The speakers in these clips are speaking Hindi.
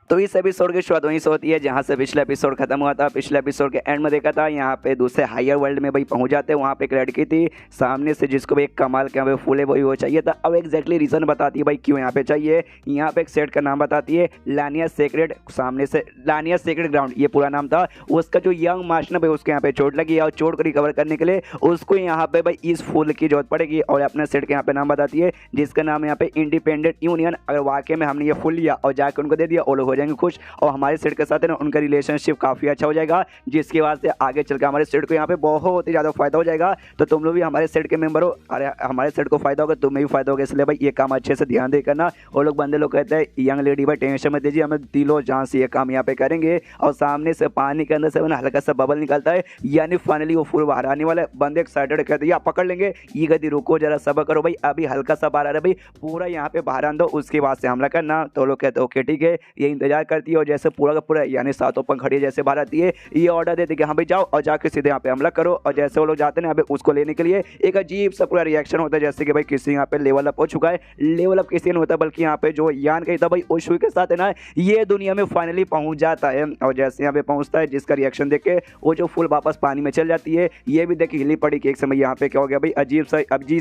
तो इस एपिसोड की शुरुआत वहीं से होती है जहाँ से पिछला एपिसोड खत्म हुआ था। पिछले एपिसोड के एंड में देखा था यहाँ पे दूसरे हायर वर्ल्ड में भाई पहुंच जाते हैं। वहाँ पे एक लड़की थी सामने से जिसको भी एक कमाल के यहाँ पे फूले वही वो चाहिए था। अब एग्जैक्टली रीजन बताती है भाई क्यों यहाँ पे चाहिए। यहाँ पे एक सेट का नाम बताती है, लानिया सेक्रेड, सामने से लानिया सेक्रेड ग्राउंड ये पूरा नाम था। उसका जो यंग मास्टर भाई उसके यहाँ पे चोट लगी और चोट को रिकवर करने के लिए उसको यहाँ पे भाई इस फूल की जरूरत पड़ेगी। और अपने सेट के यहाँ पे नाम बताती है जिसका नाम यहाँ पे इंडिपेंडेंट यूनियन। अगर वाकई में हमने ये फूल लिया और जाकर उनको दे दिया वो लोग हो जाएंगे खुश और हमारे सेट के साथ है ना उनका रिलेशनशिप काफ़ी अच्छा हो जाएगा, जिसके बाद से आगे चलकर हमारे सेट को यहाँ पे बहुत ही ज़्यादा फायदा हो जाएगा। तो तुम लोग भी हमारे सेट के मेंबर हो, अरे हमारे सेट को फायदा होगा तुम्हें भी फायदा होगा, इसलिए भाई ये काम अच्छे से ध्यान दे करना। वो लोग बंदे लोग कहते हैं यंग लेडी भाई टेंशन मत दीजिए, हमें दिलो जान से ये काम यहाँ पे करेंगे। और सामने से पानी के अंदर से ना हल्का सा बबल निकलता है, यानी फाइनली वो फूल बाहर आने वाला है। बंदे एक्साइटेड कहते हैं या पकड़ लेंगे, ये गति रुको जरा सब्र करो भाई, अभी हल्का सा बाहर आ रहा है भाई, पूरा यहाँ पे बाहर आन दो उसके बाद से हमला करना। तो लोग कहते हैं ओके ठीक है, ये इंतजार करती है और जैसे पूरा का पूरा यानी सातों पंखड़ियाँ जैसे बाहर आती है ये ऑर्डर देती है कि हाँ भाई जाओ और जाकर सीधे यहाँ पे हमला करो। और जैसे वो लोग जाते हैं यहाँ पे उसको लेने के लिए एक अजीब सा पूरा रिएक्शन होता है, जैसे कि भाई किसी यहाँ पे लेवल अप हो चुका है। लेवल अप किसी नहीं होता बल्कि यहाँ पे जो यान कही था भाई उस के साथ है ना ये दुनिया में फाइनली पहुंच जाता है। और जैसे यहाँ पे पहुंचता है जिसका रिएक्शन देख के वो जो फुल वापस पानी में चल जाती है, ये भी देखी हिली पड़ी कि एक समय यहाँ पे क्या हो गया भाई अजीब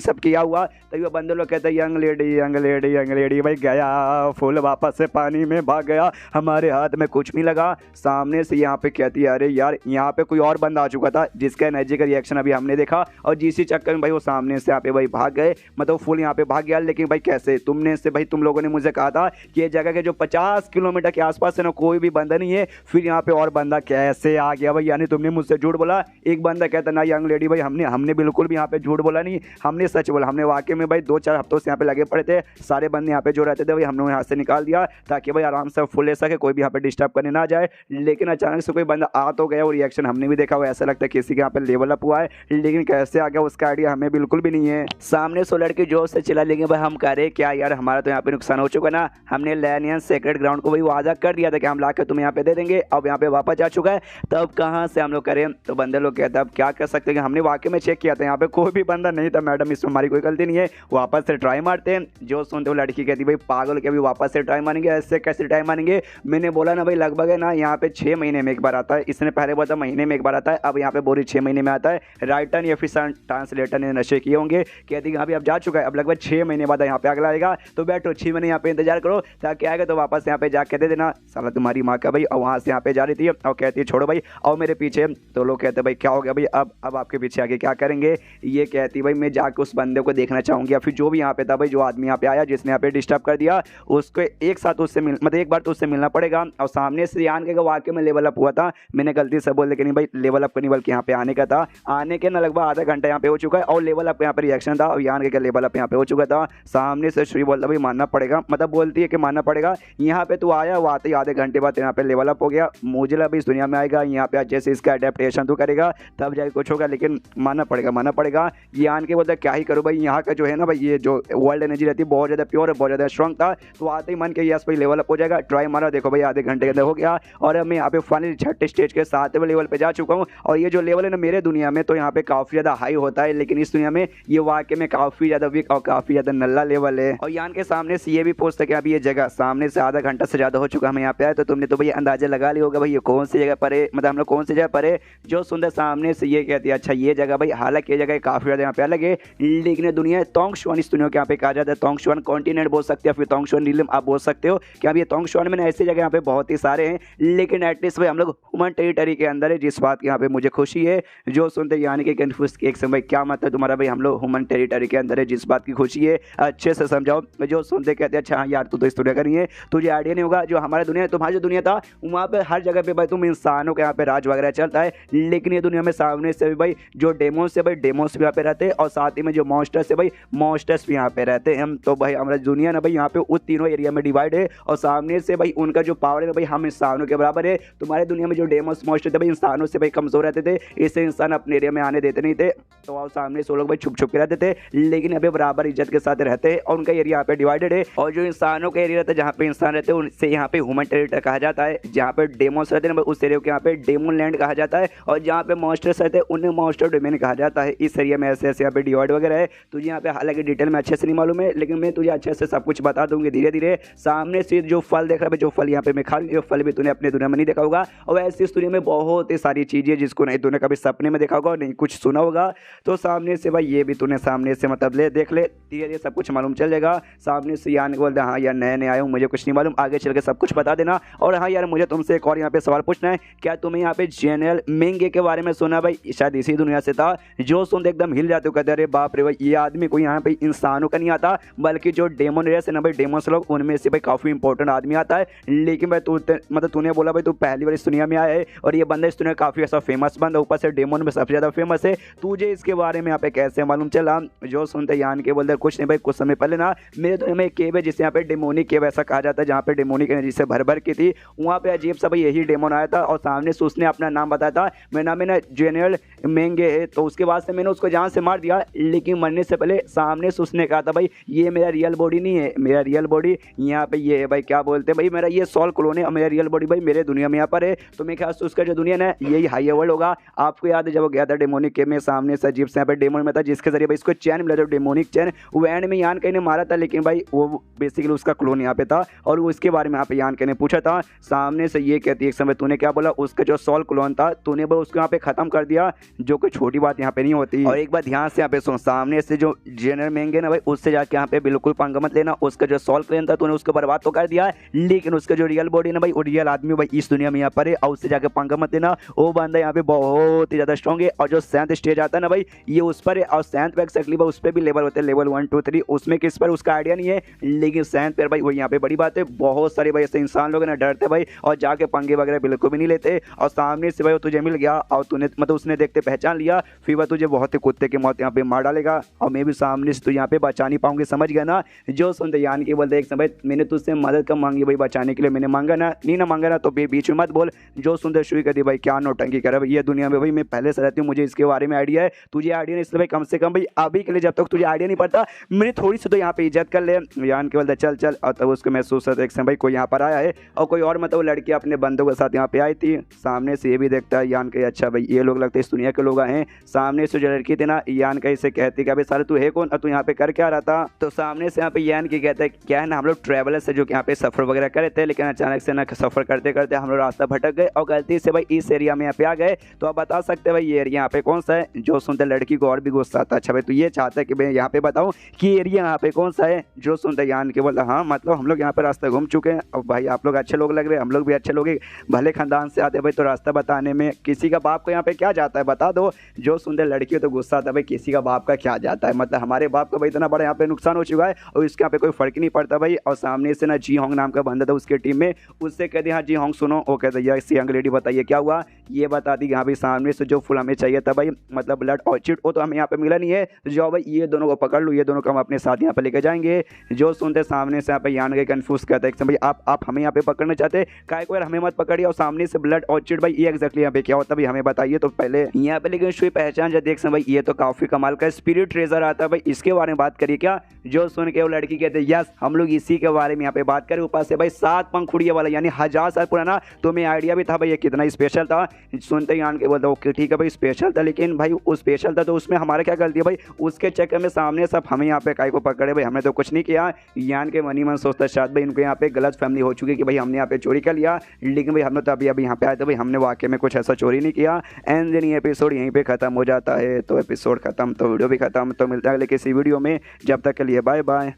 सब किया हुआ। तभी वो बंदे लोग कहते हैं young lady young lady young lady भाई गया फुल वापस से पानी में भाग गया, हमारे हाथ में कुछ नहीं लगा। सामने से यहाँ पे कहती है अरे यार यहाँ पे कोई और बंदा आ चुका था जिसका एनर्जी का रिएक्शन अभी हमने देखा और जिसी चक्कर में भाई वो सामने से यहाँ पे भाई भाग गए, मतलब फुल यहाँ पे भाग गया। लेकिन भाई कैसे तुमने से भाई तुम लोगों ने मुझे कहा था कि ये जगह के जो 50 किलोमीटर के आसपास है ना कोई भी बंदा नहीं है, फिर यहाँ पे और बंदा कैसे आ गया भाई, यानी तुमने मुझसे झूठ बोला। एक बंदा कहता ना यंग लेडी भाई हमने बिल्कुल भी यहाँ पे झूठ बोला नहीं, हमने सच बोला, हमने वाकई में भाई 2-4 हफ्तों से यहाँ पे लगे पड़े थे, सारे बंदे यहाँ पे जो रहते थे भाई हमने यहाँ से निकाल दिया ताकि भाई आराम से फुल ले सके, कोई भी यहाँ पे डिस्टर्ब करने ना जाए। लेकिन अचानक से कोई बंदा आ तो गया और रिएक्शन हमने भी देखा हुआ, ऐसा लगता है किसी के यहाँ पे लेवल अप हुआ है, लेकिन कैसे आ गया उसका आइडिया हमें बिल्कुल भी नहीं है। सामने सो लड़के जोर से चिल्ला लेंगे भाई हम कह रहे क्या यार हमारा तो यहाँ पे नुकसान हो चुका ना, हमने लैनियन सेक्रेट ग्राउंड को भाई वादा कर दिया था कि हम लाकर तुम्हें यहाँ पे दे देंगे, अब यहाँ पे वापस जा चुका है, तब कहाँ से हम लोग करें। तो बंदे लोग कहते हैं अब क्या कर सकते हैं, हमने वाकई में चेक किया था यहाँ पे कोई भी बंदा नहीं था मैडम, इसमें हमारी कोई गलती नहीं है, वापस से ट्राई मारते हैं। जो सुनते हो लड़की कहती भाई पागल के अभी वापस से ट्राई मारेंगे, ऐसे कैसे ट्राई मारेंगे, मैंने बोला ना भाई लगभग है ना यहाँ पे 6 महीने में एक बार आता है, इसने पहले बोला था महीने में एक बार आता है, अब यहाँ पे बोरी 6 महीने में आता है। राइटर या फिर ट्रांसलेटर ने नशे किए होंगे, कहती है अभी अब जा चुका है, अब लगभग 6 महीने बाद यहाँ पे अगला आएगा, तो बैठो 6 महीने यहाँ पे इंतजार करो ताकि आएगा तो वापस यहाँ पे जाके दे देना, साला तुम्हारी माँ का भाई। और वहाँ से यहाँ पे जा रही थी और कहती है छोड़ो भाई और मेरे पीछे। तो लोग कहते हैं भाई क्या हो गया भाई, अब आपके पीछे आगे क्या करेंगे। ये कहती भाई मैं जाके उस बंदे को देखना चाहूँगी या फिर जो भी यहाँ पे था भाई जो आदमी यहाँ पे आया जिसने यहाँ पे डिस्टर्ब कर दिया उसको एक साथ उससे मतलब एक बार तो उससे मिलना पड़ेगा। और सामने से यान के वाकई में लेवल अप हुआ था, मैंने गलती से बोल लेकिन भाई लेवल अप नहीं बल्कि यहाँ पे आने का था, आने के ना लगभग आधा घंटा यहाँ पे हो चुका है और लेवल अप यहाँ पे रिएक्शन था और यान के लेवल अप यहाँ पे हो चुका था। सामने से श्री बोलता भाई मानना पड़ेगा, मतलब बोलती है कि मानना पड़ेगा, यहाँ पे तू आया वो आते ही आधे घंटे बाद यहाँ पे लेवल अप हो गया, मुझे लगा इस दुनिया में आएगा यहाँ पे अच्छे से इसका अडेप्टेशन तो करेगा तब जाके कुछ होगा, लेकिन मानना पड़ेगा। यान के बोलता क्या ही करो भाई, यहाँ का जो है ना भाई ये जो वर्ल्ड एनर्जी रहती है बहुत ज़्यादा प्योर है, बहुत ज़्यादा स्ट्रॉन्ग था, तो आते ही मन के यस भाई लेवल अप हो जाएगा, ट्राई मारा, देखो भाई आधे घंटे के अंदर हो गया और मैं यहाँ पे फाइनली 6ठे स्टेज के 7वें लेवल पे जा चुका हूँ। और ये जो लेवल है ना मेरे दुनिया में तो यहाँ पे काफ़ी ज़्यादा हाई होता है, लेकिन इस दुनिया में ये वाकई में काफ़ी ज़्यादा वीक और काफ़ी ज़्यादा नल्ला लेवल है। और यान के सामने से ये भी पूछता कि अभी ये जगह सामने से आधा घंटा से ज़्यादा हो चुका हमें यहाँ पे आए, तो तुमने तो भाई अंदाजा लगा लिया होगा भाई ये कौन सी जगह पर है, मतलब हम लोग कौन सी जगह पर है। जो सुंदर सामने से ये कहती है अच्छा ये जगह भाई, हालांकि ये जगह काफ़ी ज़्यादा यहाँ पे अलग है, लेकिन दुनिया तोंगशुआन इस दुनिया के यहाँ पे कहा जाता है, तोंगशुआन कॉन्टिनेंट बोल सकते हो फिर तोंगशुआन रीजन आप बोल सकते हो कि अब ये तोंगशुआन में ऐसी जगह यहाँ पे बहुत ही सारे हैं, लेकिन एटलीस्ट भाई हम लोग ह्यूमन टेरिटरी के अंदर है, जिस बात की यहाँ पे मुझे खुशी है। जो सुनते यानी कि कन्फ्यूज एक समय क्या मतलब तुम्हारा भाई हम लोग ह्यूमन टेरिटरी के अंदर है, जिस बात की खुशी है अच्छे से समझाओ। जो सुनते कहते हैं अच्छा हाँ यार तू तो इस दुनिया का नहीं है, तुझे आइडिया नहीं होगा, जो हमारा दुनिया तुम्हारी जो दुनिया था वहाँ पे हर जगह पे भाई तुम इंसानों के यहाँ पे राज वगैरह चलता है, लेकिन ये दुनिया में सामने से भी भाई जो डेमोस है भाई डेमोस भी यहाँ पे रहते हैं और साथ ही में जो मॉन्स्टर्स है भाई मॉन्स्टर्स भी यहाँ पे रहते हैं। तो भाई हमारा दुनिया ना भाई यहाँ पे उस तीनों एरिया में डिवाइड है और सामने से भाई उनका जो पावर है भाई हम इंसानों के बराबर है। तुम्हारे दुनिया में जो डेमोस मॉन्स्टर थे भाई इंसानों से भाई कमजोर रहते थे, इससे इंसान अपने एरिया में आने देते नहीं थे, तो आप सामने से लोग भाई छुप छुप के रहते थे, लेकिन अभी बराबर इज्जत के साथ रहते हैं और उनका एरिया यहाँ पे डिवाइडेड है। और जो इंसानों का एरिया रहता है जहाँ पे इंसान रहते हैं उनसे यहाँ पे ह्यूमन टेरिटरी कहा जाता है, जहाँ पे डेमोस रहते हैं उस एरिया को यहाँ पे डेमोन लैंड कहा जाता है, और जहाँ पे मॉन्स्टर्स रहते हैं उन्हें मॉन्स्टर डोमेन कहा जाता है। इस एरिया में ऐसे ऐसे यहाँ पे डिवाइड वगैरह है, तुझे यहाँ पे हालांकि डिटेल में अच्छे से नहीं मालूम है, लेकिन मैं तुझे अच्छे से सब कुछ बता दूंगी धीरे धीरे। सामने से जो फल देख रहा पे जो फल यहाँ पे मैं खा रही हूँ, फल भी तूने अपने दुनिया में नहीं देखा होगा। और ऐसी इस दुनिया में बहुत ही सारी चीज़ें जिसको नहीं तूने कभी सपने में देखा होगा और नहीं कुछ सुना होगा। तो सामने से भाई ये भी तूने सामने से मतलब ले देख ले, धीरे सब कुछ मालूम चल जाएगा। सामने से यान को बोलते हाँ यार नए नए आया हूँ, मुझे कुछ नहीं मालूम, आगे चल के सब कुछ बता देना। और हाँ यार मुझे तुमसे एक और यहाँ पे सवाल पूछना है, क्या तुम्हें यहाँ पे जनरल मेंगे के बारे में सुना? भाई शायद इसी दुनिया से था। जो सुनते एकदम हिल जाते हो, कहते अरे बाप रे भाई ये आदमी कोई यहाँ पे इंसानों का नहीं आता, बल्कि जो डेमन रेस है ना भाई, डेमोन्स लोग उनमें से भाई काफ़ी इंपॉर्टेंट आदमी आता है। लेकिन भाई तू मतलब तूने बोला भाई तू पहली बार इस दुनिया में आया है और ये बंदा इस दुनिया काफ़ी ऐसा फेमस बंदा, ऊपर से डेमन में सबसे ज़्यादा फेमस है। तुझे इसके बारे में यहाँ पे कैसे मालूम चला? जो सुनते यान के बोलते कुछ नहीं भाई, कुछ समय पहले ना मेरे दुनिया में एक केव है जिसे यहाँ पे डेमोनिक केव ऐसा कहा जाता है, जहाँ पे डेमोनिक एनर्जी से भर भर की थी। वहाँ पे अजीब सा भाई यही डेमोन आया था और सामने से उसने अपना नाम बताया था, मेरा नाम है ना जनरल मेंगे है। तो उसके बाद से मैंने उसको जान से मार दिया, लेकिन मरने से पहले सामने से उसने कहा था भाई ये मेरा रियल बॉडी नहीं है, मेरा रियल बॉडी यहाँ पे ये है भाई, क्या बोलते हैं भाई, मेरा ये सोल क्लोन है और मेरा रियल बॉडी भाई मेरे दुनिया में यहाँ पर है। तो मैं ख्याल से उसका जो दुनिया है यही हाई वर्ल्ड होगा। आपको याद है जब वो गया था डेमोनिक केव में, सामने से अजीब से यहाँ पे डेमोन में था जिसके जरिए भाई इसको चैन मिला था, डेमोनिक चैन। वो एंड में यान कहीं ने मारा था, लेकिन भाई वो बेसिकली उसका क्लोन यहाँ पे था और वो इसके बारे में यहाँ पे यान कहीं ने पूछा था। सामने से ये कहती है एक समय तूने क्या बोला, उसका जो सोल क्लोन था तूने भाई उसको यहाँ पे खत्म कर दिया, जो कोई छोटी बात यहाँ पे नहीं होती। और एक बार ध्यान से यहाँ पे सुन, सामने से जो जनरल मेंगे ना भाई उससे जाके यहाँ पे बिल्कुल पंगा मत लेना। उसका जो सोल क्लोन था तूने उसको बर्बाद तो कर दिया, लेकिन उसका जो रियल बॉडी ना भाई, वो रियल आदमी भाई इस दुनिया में यहाँ पर है और उससे जाके पंगा मत लेना। वो बंदा यहाँ पे बहुत ही ज्यादा स्ट्रॉन्ग है और जो 7th स्टेज आता है ना भाई ये उस पर है। और 7th पे एक्जैक्टली भाई उस पर भी लेवल होते हैं, लेवल 1 2 3, उसमें किस पर उसका आइडिया नहीं है, लेकिन 7th पे भाई वो यहाँ पे बड़ी बात है। बहुत सारे भाई ऐसे इंसान लोग ना डरते भाई और जाके पंगे वगैरह बिल्कुल भी नहीं लेते। और सामने से भाई वो तुझे मिल गया और तूने मतलब उसने देखते पहचान लिया, फिर वह तुझे बहुत ही कुत्ते की मौत यहाँ पे मार डालेगा और मैं भी सामने से तो यहाँ पे बचा नहीं पाऊंगी, समझ गया ना? जो सुनते यान की बोलते एक समय मैंने तुझसे मदद कम मांगी भाई बचाने के लिए, मैंने मांगा ना, नहीं ना मांगा ना तो बीच में मत बोल। जो सुनते शुरू कर दी भाई क्या नौटंकी कर भाई, ये दुनिया में भाई मैं पहले से रहती हूँ, मुझे इसके बारे में आइडिया है, तुझे आइडिया नहीं, इसलिए भाई कम से कम भाई अभी के लिए जब तक तुझे आइडिया नहीं पड़ता मेरी थोड़ी सी तो यहाँ पे इज्जत कर ले। यान के बोलते चल चल। और तब उसको महसूस होता है एक समय भाई कोई यहाँ पर आया है और कोई और मतलब लड़की अपने बंदों के साथ यहाँ पे आई थी। सामने से ये भी देखता है यान के, अच्छा भाई ये लोग लगते हैं इस दुनिया के लोग आए हैं। सामने से जो लड़की थी ना यान का इसे कहती कि अभी सारे तू है कौन और तू यहाँ पे कर क्या रहा था? तो सामने से यहाँ पे यान की कहता है क्या है ना, हम लोग ट्रैवलर से जो यहाँ पे सफर वगैरह कर रहे थे, लेकिन अचानक से ना सफर करते करते हम लोग रास्ता भटक गए और गलती से भाई इस एरिया में यहाँ पे आ गए। तो आप बता सकते हैं भाई ये एरिया यहाँ पे कौन सा है? जो सुनते लड़की को और भी गुस्सा आता है, अच्छा भाई तू ये चाहता है कि मैं यहाँ पे बताऊँ कि एरिया यहाँ पे कौन सा है? जो सुनते यान के बोला हाँ मतलब हम लोग यहाँ पे रास्ता घूम चुके हैं और भाई आप लोग अच्छे लोग लग रहे हैं, हम लोग भी अच्छे लोग हैं, भले खानदान से आते भाई, तो रास्ता बताने में किसी का बाप को यहाँ पे क्या जाता है बता दो। जो सुनते लड़की तो गुस्सा आता है भाई किसी का बाप का क्या जाता है, मतलब हमारे बाप का भाई इतना बड़ा यहाँ पे नुकसान हो चुका है और इसके यहाँ पे कोई फर्क नहीं पड़ता भाई। और सामने से ना जी होंग नाम का बंदा था उसके टीम में, उससे कहते हाँ जी होंग सुनो, वो कहते यस यंग लेडी बताइए क्या हुआ? ये बता दी यहाँ भाई सामने से जो फुल हमें चाहिए था भाई मतलब ब्लड ऑर्चिड, वो तो हमें यहाँ पे मिला नहीं है, तो जाओ भाई ये दोनों को पकड़ लो, ये दोनों को हम अपने साथ यहाँ पे लेके जाएंगे। जो सुनते सामने से यहाँ पे यान के कंफ्यूज कहता है भाई आप हमें यहाँ पे पकड़ना चाहते हैं, काय को यार हमें मत पकड़िए। और सामने से ब्लड ऑर्चिड भाई ये एक्जैक्टली यहाँ पे क्या होता है भाई हमें बताइए। तो पहले यहाँ पे लेकिन इसकी पहचान जब देख भाई ये तो काफी कमाल का स्पिरिट ट्रेजर आता है भाई, इसके बारे में बात करिए क्या? जो सुन के वो लड़की कहते हैं यस हम लोग इसी के बारे में यहाँ पे बात करें। ऊपर से भाई 7 पंखुड़िया वाला यानी 1000 साल पुराना, तो मैं आइडिया भी था भाई ये कितना स्पेशल था। सुनते ही आन के बोलता ओके ठीक है भाई स्पेशल था, लेकिन भाई वो स्पेशल था तो उसमें हमारा क्या गलती है भाई? उसके चक्कर में सामने सब हमें यहाँ पे काय को पकड़े भाई, हमने तो कुछ नहीं किया। यान के मनी मन सोचता शायद भाई इनको यहाँ पे गलत फैमिली हो चुकी है कि भाई हमने यहाँ पे चोरी कर लिया, लेकिन भाई हमने तो अभी यहाँ पे आए थे भाई, हमने वाकई में कुछ ऐसा चोरी नहीं किया। एंड देन ये एपिसोड यहीं पे खत्म हो जाता है। तो एपिसोड खत्म तो वीडियो भी खत्म, तो मिलता है अगले किसी वीडियो में, जब तक के लिए बाय बाय।